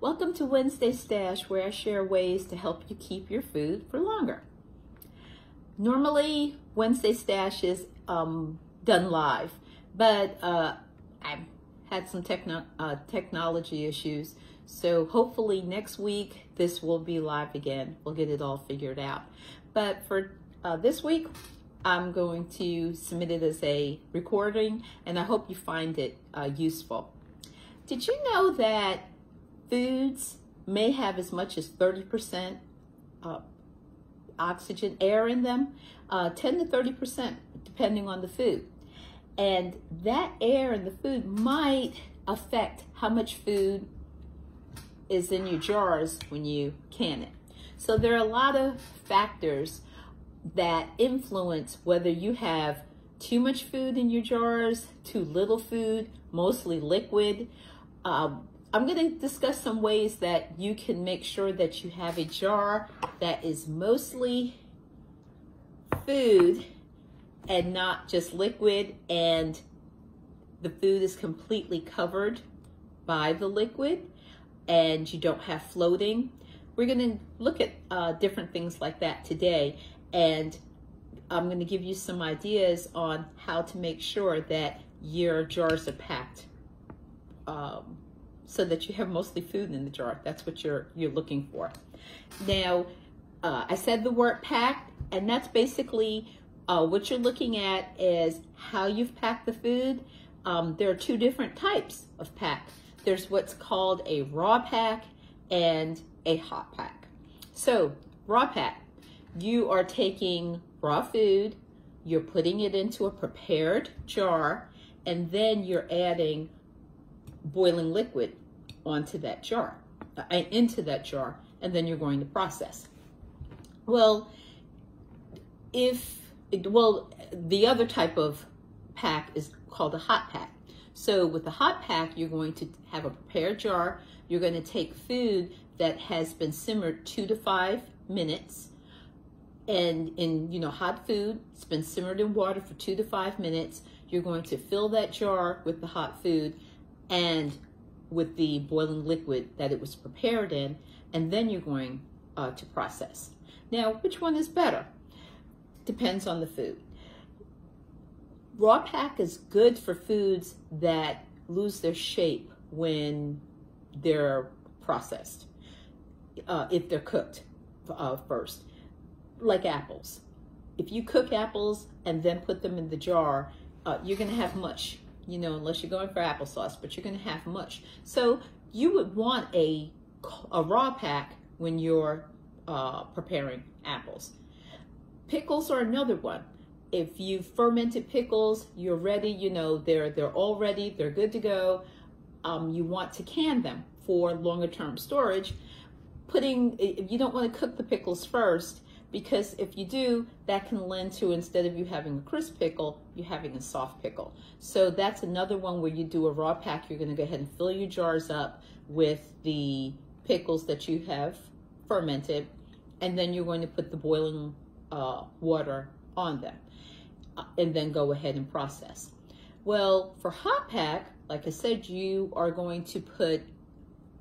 Welcome to Wednesday Stash, where I share ways to help you keep your food for longer. Normally, Wednesday Stash is done live, but I've had some technology issues, so hopefully next week this will be live again. We'll get it all figured out. But for this week, I'm going to submit it as a recording, and I hope you find it useful. Did you know that foods may have as much as 30% oxygen, air in them, 10 to 30%, depending on the food. And that air in the food might affect how much food is in your jars when you can it. So there are a lot of factors that influence whether you have too much food in your jars, too little food, mostly liquid. I'm going to discuss some ways that you can make sure that you have a jar that is mostly food and not just liquid, and the food is completely covered by the liquid and you don't have floating. We're going to look at different things like that today, and I'm going to give you some ideas on how to make sure that your jars are packed so that you have mostly food in the jar. That's what you're looking for. Now, I said the word packed, and that's basically what you're looking at is how you've packed the food. There are two different types of pack. There's what's called a raw pack and a hot pack. So, raw pack, you are taking raw food, you're putting it into a prepared jar, and then you're adding boiling liquid onto that jar, into that jar, and then you're going to process. Well, the other type of pack is called a hot pack. So with the hot pack, you're going to have a prepared jar. You're going to take food that has been simmered 2 to 5 minutes. And in hot food, it's been simmered in water for 2 to 5 minutes. You're going to fill that jar with the hot food and with the boiling liquid that it was prepared in, and then you're going to process. Now, which one is better? Depends on the food. Raw pack is good for foods that lose their shape when they're processed, if they're cooked first, like apples. If you cook apples and then put them in the jar, you're going to have mush, unless you're going for applesauce, but you're going to have mush. So you would want a raw pack when you're preparing apples. Pickles are another one. If you've fermented pickles, you're ready, they're all ready, they're good to go. You want to can them for longer term storage. You don't want to cook the pickles first, because if you do, that can lend to, instead of you having a crisp pickle, you're having a soft pickle. So that's another one where you do a raw pack. You're going to go ahead and fill your jars up with the pickles that you have fermented, and then you're going to put the boiling water on them, and then go ahead and process. Well, for hot pack, like I said, you are going to put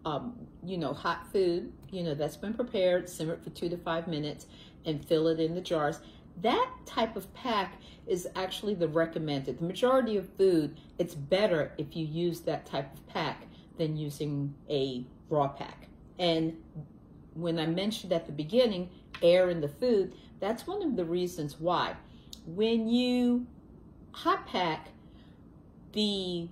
hot food, that's been prepared, simmered for 2 to 5 minutes, and fill it in the jars. That type of pack is actually the recommended. The majority of food, it's better if you use that type of pack than using a raw pack. And when I mentioned at the beginning, air in the food, that's one of the reasons why. When you hot pack, heating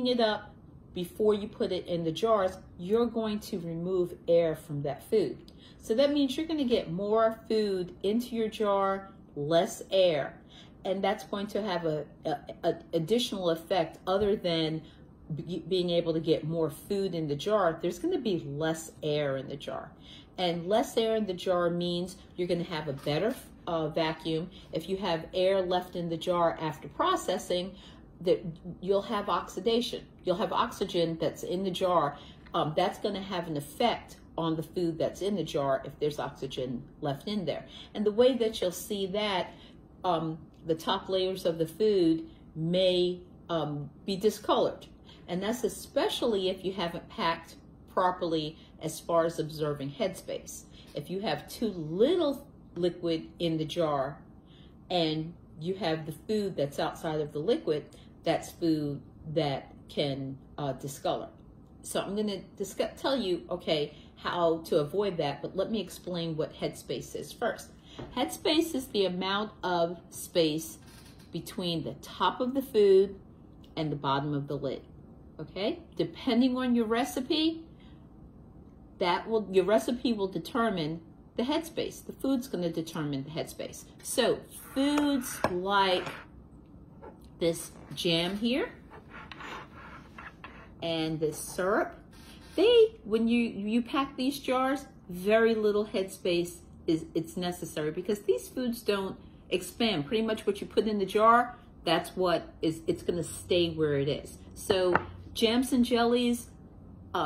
it up before you put it in the jars, you're going to remove air from that food. So that means you're going to get more food into your jar, less air. And that's going to have a additional effect other than being able to get more food in the jar. There's going to be less air in the jar. And less air in the jar means you're going to have a better vacuum. If you have air left in the jar after processing, that you'll have oxidation. You'll have oxygen that's in the jar. That's going to have an effect on the food that's in the jar if there's oxygen left in there. And the way that you'll see that, the top layers of the food may be discolored. And that's especially if you haven't packed properly as far as observing headspace. If you have too little liquid in the jar and you have the food that's outside of the liquid, that's food that can discolor. So I'm going to tell you, okay, how to avoid that, but let me explain what headspace is first. Headspace is the amount of space between the top of the food and the bottom of the lid. Okay, depending on your recipe, your recipe will determine the headspace. The food's going to determine the headspace. So foods like this jam here and this syrup, when you pack these jars, very little headspace it's necessary, because these foods don't expand. Pretty much what you put in the jar, that's what it's going to stay where it is. So jams and jellies,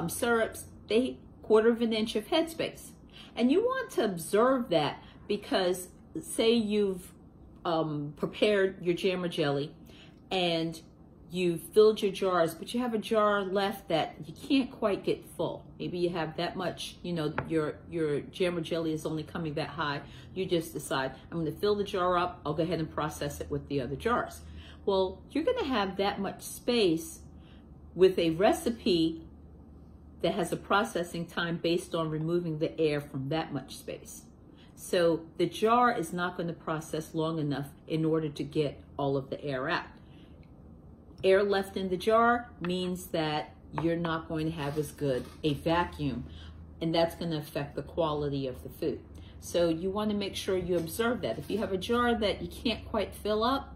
syrups, they 1/4 inch of headspace. And you want to observe that, because say you've prepared your jam or jelly and you've filled your jars, but you have a jar left that you can't quite get full. Maybe you have that much, you know, your jam or jelly is only coming that high. You just decide, I'm going to fill the jar up, I'll go ahead and process it with the other jars. Well, you're going to have that much space with a recipe that has a processing time based on removing the air from that much space. So the jar is not going to process long enough in order to get all of the air out. Air left in the jar means that you're not going to have as good a vacuum, and that's going to affect the quality of the food. So you want to make sure you observe that. If you have a jar that you can't quite fill up,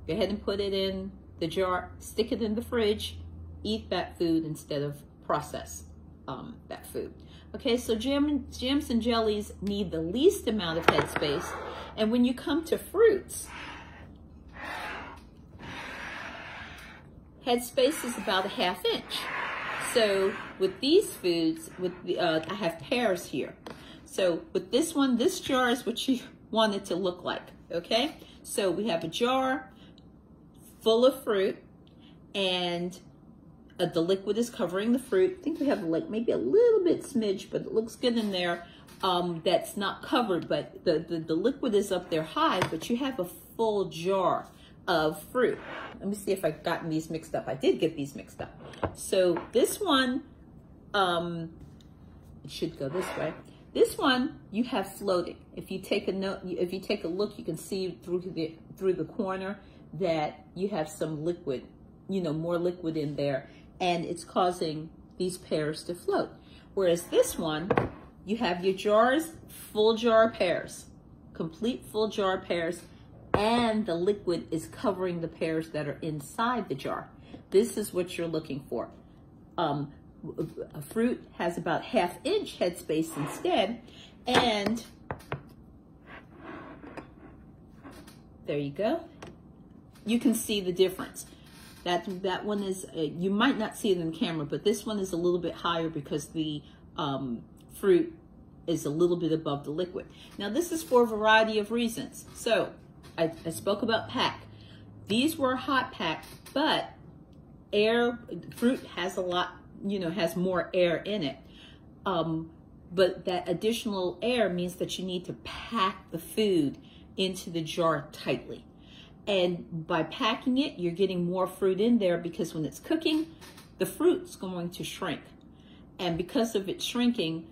go ahead and put it in the jar, stick it in the fridge, eat that food instead of process that food. Okay, so jams and jellies need the least amount of headspace. And when you come to fruits, headspace is about 1/2 inch. So with these foods, I have pears here. So with this one, this jar is what you want it to look like, okay? So we have a jar full of fruit, and the liquid is covering the fruit. I think we have like maybe a little bit smidge, but it looks good in there. That's not covered, but the liquid is up there high, but you have a full jar of fruit. Let me see if I've gotten these mixed up. I did get these mixed up. So this one, it should go this way. This one you have floating. If you take a look, you can see through the corner that you have some liquid, you know, more liquid in there, and it's causing these pears to float. Whereas this one, you have your jars, full jar pears, complete full jar pears, and the liquid is covering the pears that are inside the jar. This is what you're looking for. A fruit has about 1/2 inch headspace instead, and there you go. You can see the difference. That one is, you might not see it in the camera, but this one is a little bit higher because the fruit is a little bit above the liquid. Now this is for a variety of reasons. So I spoke about pack. These were hot pack, but fruit has a lot, you know, has more air in it. But that additional air means that you need to pack the food into the jar tightly. And by packing it, you're getting more fruit in there, because when it's cooking, the fruit's going to shrink. And because of it shrinking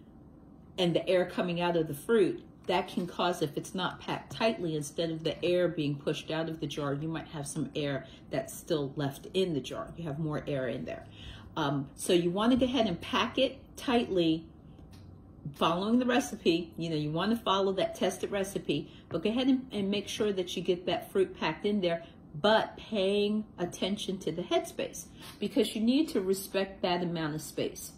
and the air coming out of the fruit, that can cause, if it's not packed tightly, instead of the air being pushed out of the jar, you might have some air that's still left in the jar. You have more air in there. So you want to go ahead and pack it tightly, following the recipe. You know, you want to follow that tested recipe, but go ahead and make sure that you get that fruit packed in there, but paying attention to the headspace, because you need to respect that amount of space.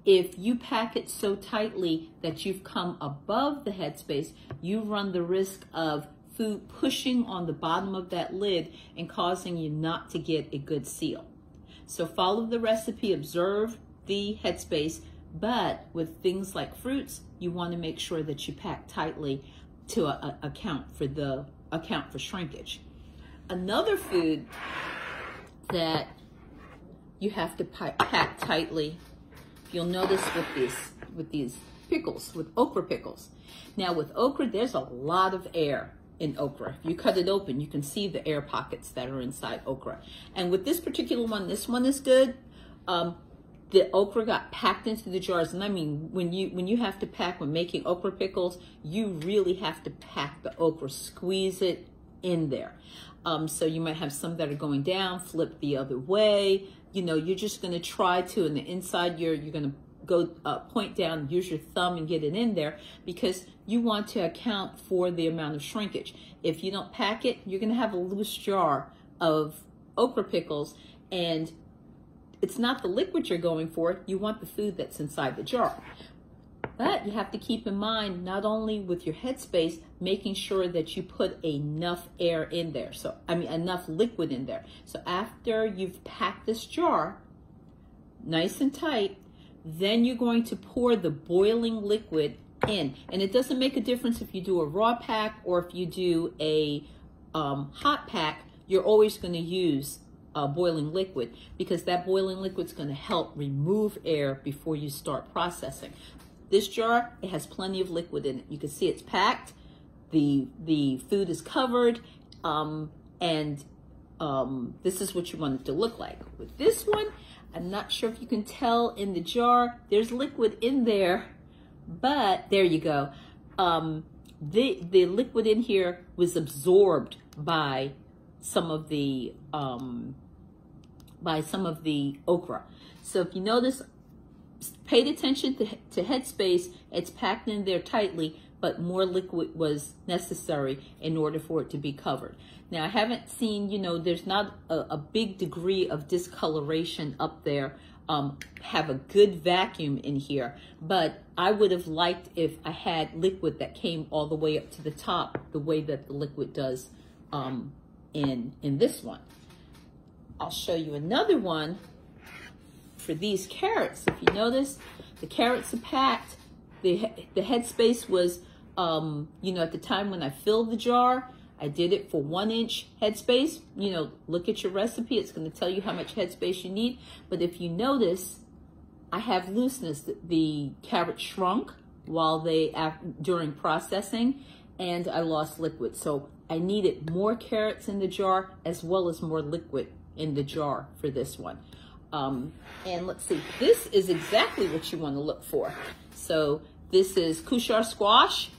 If you pack it so tightly that you've come above the headspace, you run the risk of food pushing on the bottom of that lid and causing you not to get a good seal. So follow the recipe, observe the headspace, but with things like fruits, you want to make sure that you pack tightly to account for shrinkage. Another food that you have to pack tightly you'll notice with these pickles, with okra pickles. Now with okra, there's a lot of air in okra. If you cut it open, you can see the air pockets that are inside okra. And with this particular one, this one is good. The okra got packed into the jars, and I mean, when you have to pack when making okra pickles, you really have to pack the okra, squeeze it in there. So you might have some that are going down, flip the other way. You know, you're just going to try to, in the inside, you're going to go point down, use your thumb and get it in there, because you want to account for the amount of shrinkage. If you don't pack it, you're going to have a loose jar of okra pickles, and it's not the liquid you're going for. You want the food that's inside the jar. But you have to keep in mind, not only with your Headspace, making sure that you put enough air in there. So, I mean, enough liquid in there. So after you've packed this jar, nice and tight, then you're going to pour the boiling liquid in. And it doesn't make a difference if you do a raw pack or if you do a hot pack. You're always going to use boiling liquid, because that boiling liquid is going to help remove air before you start processing. This jar, it has plenty of liquid in it. You can see it's packed, the food is covered, and this is what you want it to look like. With this one, I'm not sure if you can tell in the jar, there's liquid in there, but there you go. The liquid in here was absorbed by some of the okra. So if you notice, paid attention to Headspace, it's packed in there tightly, but more liquid was necessary in order for it to be covered. Now, I haven't seen, you know, there's not a big degree of discoloration up there. Have a good vacuum in here, but I would have liked if I had liquid that came all the way up to the top, the way that the liquid does in this one. I'll show you another one for these carrots. If you notice, the carrots are packed. The Headspace was, you know, at the time when I filled the jar, I did it for 1 inch Headspace. You know, look at your recipe. It's going to tell you how much Headspace you need. But if you notice, I have looseness. The carrot shrunk while during processing, and I lost liquid. So I needed more carrots in the jar as well as more liquid in the jar for this one. And let's see, this is exactly what you want to look for. So this is Kushar squash.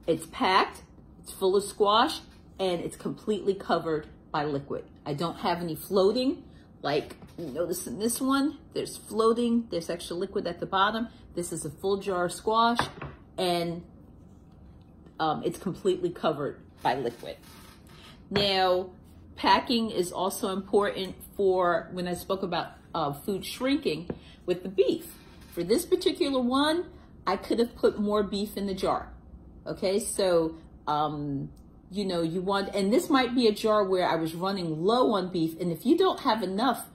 It's packed, it's full of squash, and it's completely covered by liquid. I don't have any floating, like you notice in this one, there's floating, there's extra liquid at the bottom. This is a full jar of squash, and it's completely covered by liquid. Now, packing is also important for when I spoke about food shrinking with the beef. For this particular one, I could have put more beef in the jar. Okay, so, you know, you want, and this might be a jar where I was running low on beef, and if you don't have enough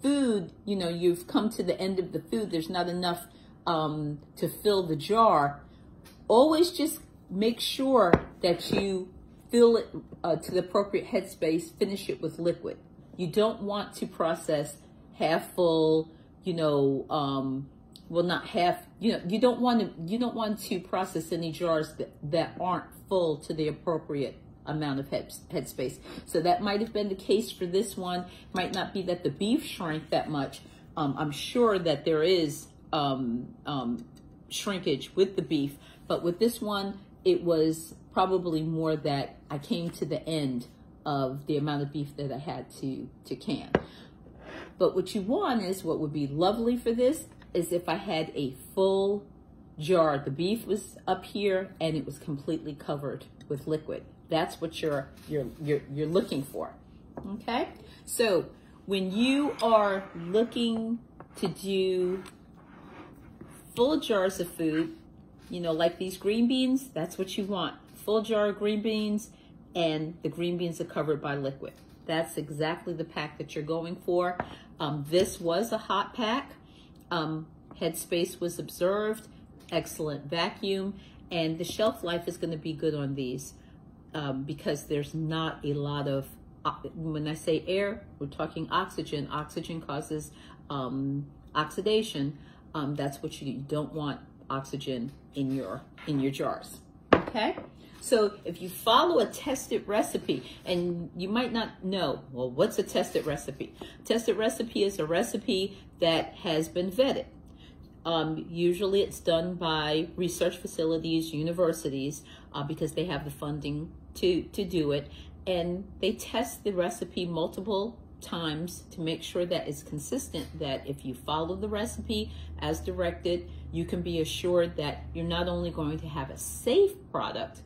food, you know, you've come to the end of the food, there's not enough to fill the jar, always just make sure that you fill it to the appropriate Headspace, finish it with liquid. You don't want to process half full, you know, well, not half, you know, you don't want to process any jars that aren't full to the appropriate amount of Headspace. So that might have been the case for this one. Might not be that the beef shrank that much. I'm sure that there is shrinkage with the beef, but with this one, it was probably more that I came to the end of the amount of beef that I had to can. But what you want is, what would be lovely for this is if I had a full jar. The beef was up here and it was completely covered with liquid. That's what you're looking for. Okay? So when you are looking to do full jars of food, you know, like these green beans, that's what you want. Full jar of green beans, and the green beans are covered by liquid. That's exactly the pack that you're going for. This was a hot pack. Headspace was observed, excellent vacuum, and the shelf life is going to be good on these because there's not a lot of, when I say air, we're talking oxygen. Oxygen causes oxidation. That's what you don't want oxygen in your jars. Okay? So if you follow a tested recipe, and you might not know, well, what's a tested recipe? A tested recipe is a recipe that has been vetted. Usually it's done by research facilities, universities, because they have the funding to do it. And they test the recipe multiple times to make sure that it's consistent, that if you follow the recipe as directed, you can be assured that you're not only going to have a safe product,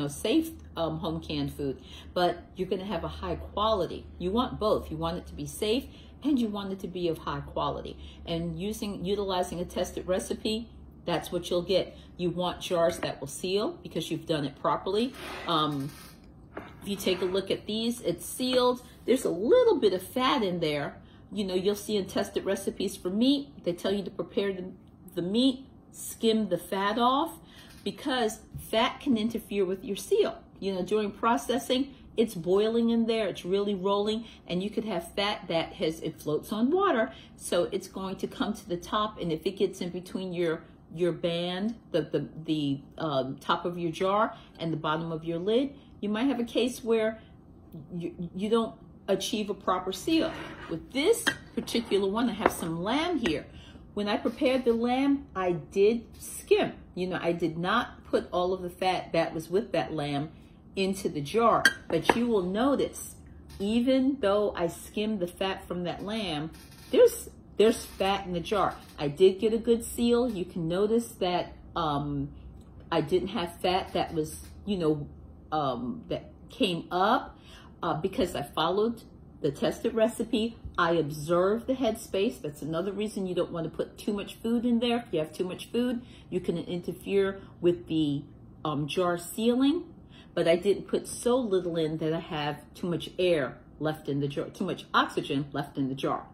safe home canned food, but you're going to have a high quality. You want both. You want it to be safe and you want it to be of high quality. And utilizing a tested recipe, that's what you'll get. You want jars that will seal because you've done it properly. If you take a look at these, it's sealed. There's a little bit of fat in there. You'll see in tested recipes for meat, they tell you to prepare the meat, skim the fat off, because fat can interfere with your seal. During processing, it's boiling in there, it's really rolling, and you could have fat that it floats on water, so it's going to come to the top, and if it gets in between your band, the top of your jar and the bottom of your lid, you might have a case where you don't achieve a proper seal. With this particular one, I have some lamb here. When I prepared the lamb, I did skim. I did not put all of the fat that was with that lamb into the jar. But you will notice, even though I skimmed the fat from that lamb, there's fat in the jar. I did get a good seal. You can notice that I didn't have fat that was, that came up because I followed the tested recipe. I observed the headspace. That's another reason you don't want to put too much food in there. If you have too much food, you can interfere with the jar sealing. But I didn't put so little in that I have too much air left in the jar, too much oxygen left in the jar.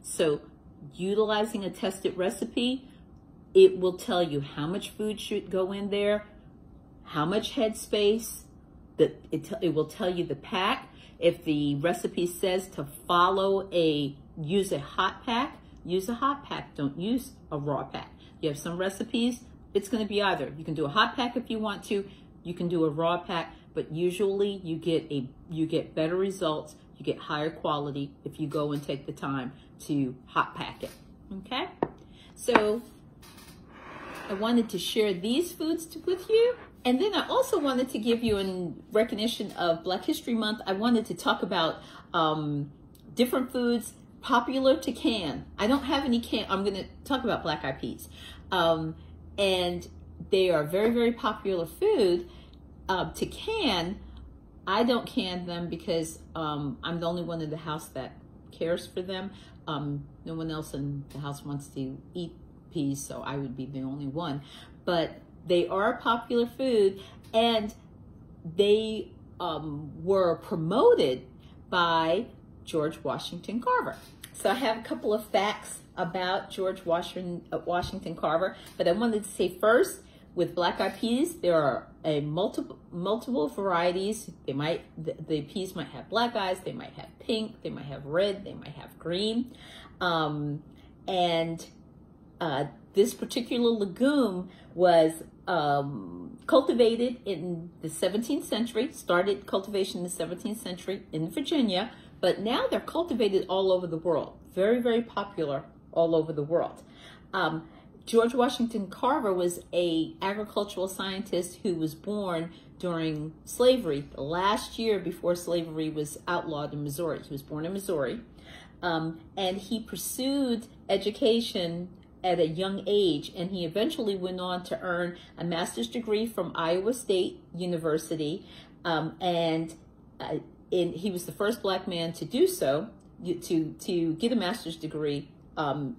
So utilizing a tested recipe, it will tell you how much food should go in there, how much headspace, it will tell you the pack. If the recipe says to use a hot pack, use a hot pack. Don't use a raw pack. You have some recipes, it's going to be either. You can do a hot pack if you want to. You can do a raw pack, but usually you get better results. You get higher quality if you go and take the time to hot pack it. Okay? So I wanted to share these foods with you. And then I also wanted to give you, in recognition of Black History Month, I wanted to talk about different foods popular to can. I don't have any can. I'm going to talk about black eyed peas. And they are very, very popular food to can. I don't can them because I'm the only one in the house that cares for them. No one else in the house wants to eat peas, so I would be the only one. But they are a popular food, and they were promoted by George Washington Carver. So I have a couple of facts about George Washington Carver, but I wanted to say first, with black eyed peas, there are multiple varieties. The peas might have black eyes, they might have pink, they might have red, they might have green, this particular legume was cultivated in the 17th century, started cultivation in the 17th century in Virginia, but now they're cultivated all over the world. Very, very popular all over the world. George Washington Carver was an agricultural scientist who was born during slavery, the last year before slavery was outlawed in Missouri. He was born in Missouri, and he pursued education at a young age, and he eventually went on to earn a master's degree from Iowa State University, and he was the first black man to do so, to get a master's degree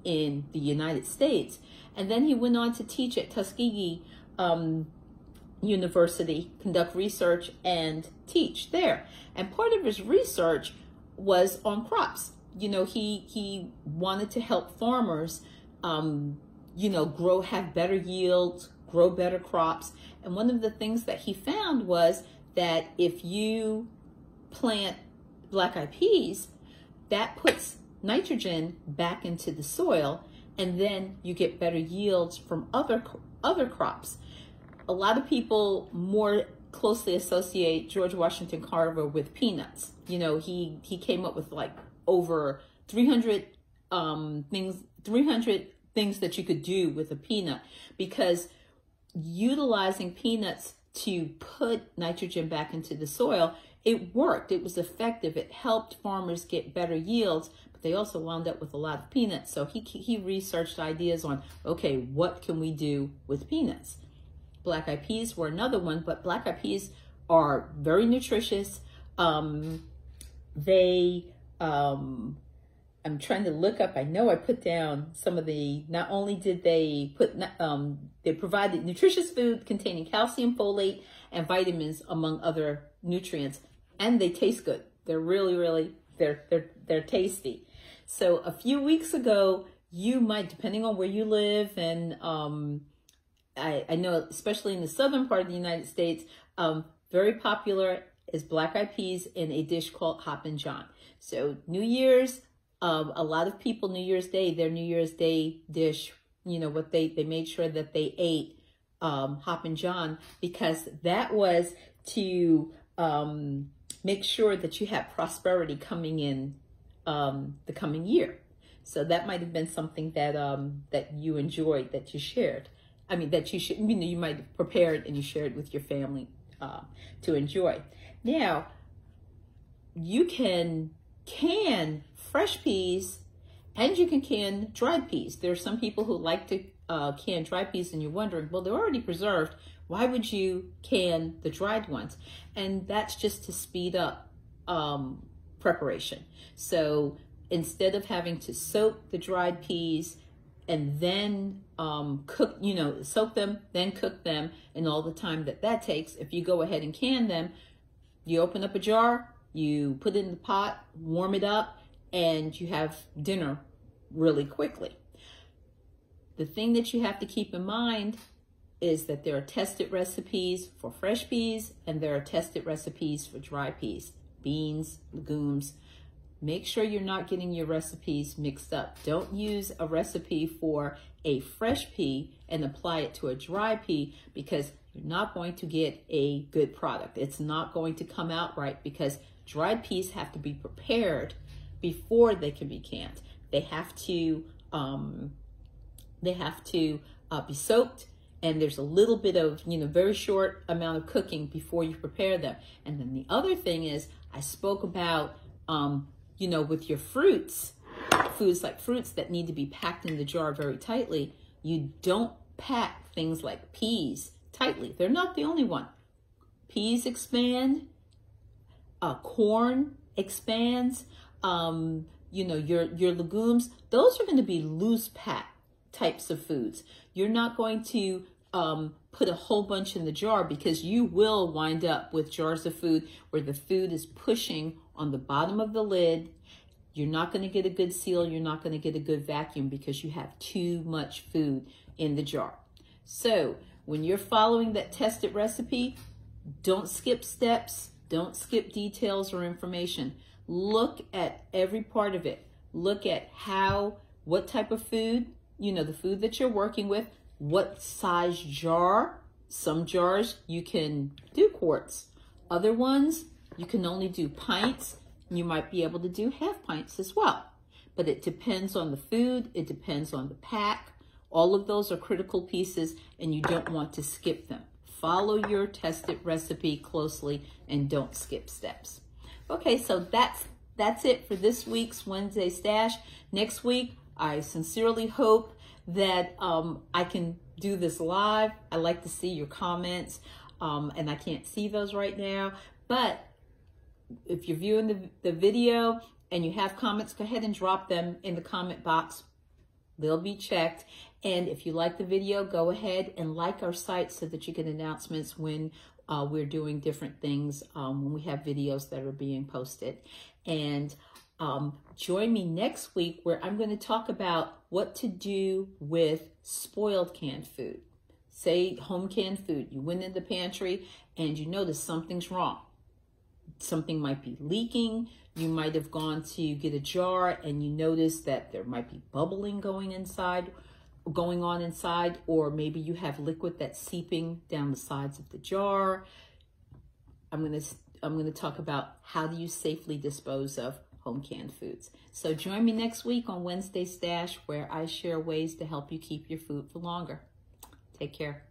in the United States. And then he went on to teach at Tuskegee University, conduct research and teach there. And part of his research was on crops. He wanted to help farmers have better yields, grow better crops. And one of the things that he found was that if you plant black eyed peas, that puts nitrogen back into the soil, and then you get better yields from other crops. A lot of people more closely associate George Washington Carver with peanuts. You know, he came up with like over 300 things that you could do with a peanut, because utilizing peanuts to put nitrogen back into the soil, it worked. It was effective. It helped farmers get better yields, but they also wound up with a lot of peanuts. So he researched ideas on, okay, what can we do with peanuts? Black-eyed peas were another one, but black-eyed peas are very nutritious. I'm trying to look up, I know I put down some of the, not only did they put, they provided nutritious food containing calcium, folate, and vitamins, among other nutrients, and they taste good. They're really, they're tasty. So a few weeks ago, you might, depending on where you live, and I know especially in the southern part of the United States, very popular is black-eyed peas in a dish called Hoppin' John. So New Year's, a lot of people, New Year's Day, their New Year's Day dish, you know, what they made sure that they ate Hoppin' John, because that was to make sure that you had prosperity coming in the coming year. So that might have been something that that you enjoyed, that you shared. I mean, that you know, you might have prepared and you shared with your family to enjoy. Now, you can can fresh peas and you can can dried peas. There are some people who like to can dried peas, and you're wondering, well, they're already preserved. Why would you can the dried ones? And that's just to speed up preparation. So instead of having to soak the dried peas and then cook, you know, soak them, then cook them, and all the time that takes, if you go ahead and can them, you open up a jar, you put it in the pot, warm it up, and you have dinner really quickly. The thing that you have to keep in mind is that there are tested recipes for fresh peas and there are tested recipes for dry peas, beans, legumes. Make sure you're not getting your recipes mixed up. Don't use a recipe for a fresh pea and apply it to a dry pea, because you're not going to get a good product. It's not going to come out right, because dried peas have to be prepared before they can be canned. They have to be soaked, and there's a little bit of, you know, very short amount of cooking before you prepare them. And then the other thing is, I spoke about, you know, with your fruits, foods like fruits that need to be packed in the jar very tightly, you don't pack things like peas tightly. They're not the only one. Peas expand, corn expands, you know, your legumes, those are going to be loose pack types of foods. You're not going to put a whole bunch in the jar, because you will wind up with jars of food where the food is pushing on the bottom of the lid. You're not going to get a good seal. You're not going to get a good vacuum, because you have too much food in the jar. So when you're following that tested recipe, don't skip steps. Don't skip details or information. Look at every part of it. Look at what type of food, you know, the food that you're working with, what size jar. Some jars you can do quarts. Other ones you can only do pints. You might be able to do half pints as well. But it depends on the food. It depends on the pack. All of those are critical pieces, and you don't want to skip them. Follow your tested recipe closely and don't skip steps. Okay, so that's it for this week's Wednesday Stash. Next week, I sincerely hope that I can do this live. I like to see your comments, and I can't see those right now. But if you're viewing the video and you have comments, go ahead and drop them in the comment box. They'll be checked. And if you like the video, go ahead and like our site so that you get announcements when we're doing different things, when we have videos that are being posted. And join me next week, where I'm going to talk about what to do with spoiled canned food. Say home canned food. You went in the pantry and you notice something's wrong. Something might be leaking. You might have gone to get a jar and you notice that there might be bubbling going on inside, or maybe you have liquid that's seeping down the sides of the jar. I'm going to talk about how do you safely dispose of home canned foods. So join me next week on Wednesday Stash, where I share ways to help you keep your food for longer. Take care.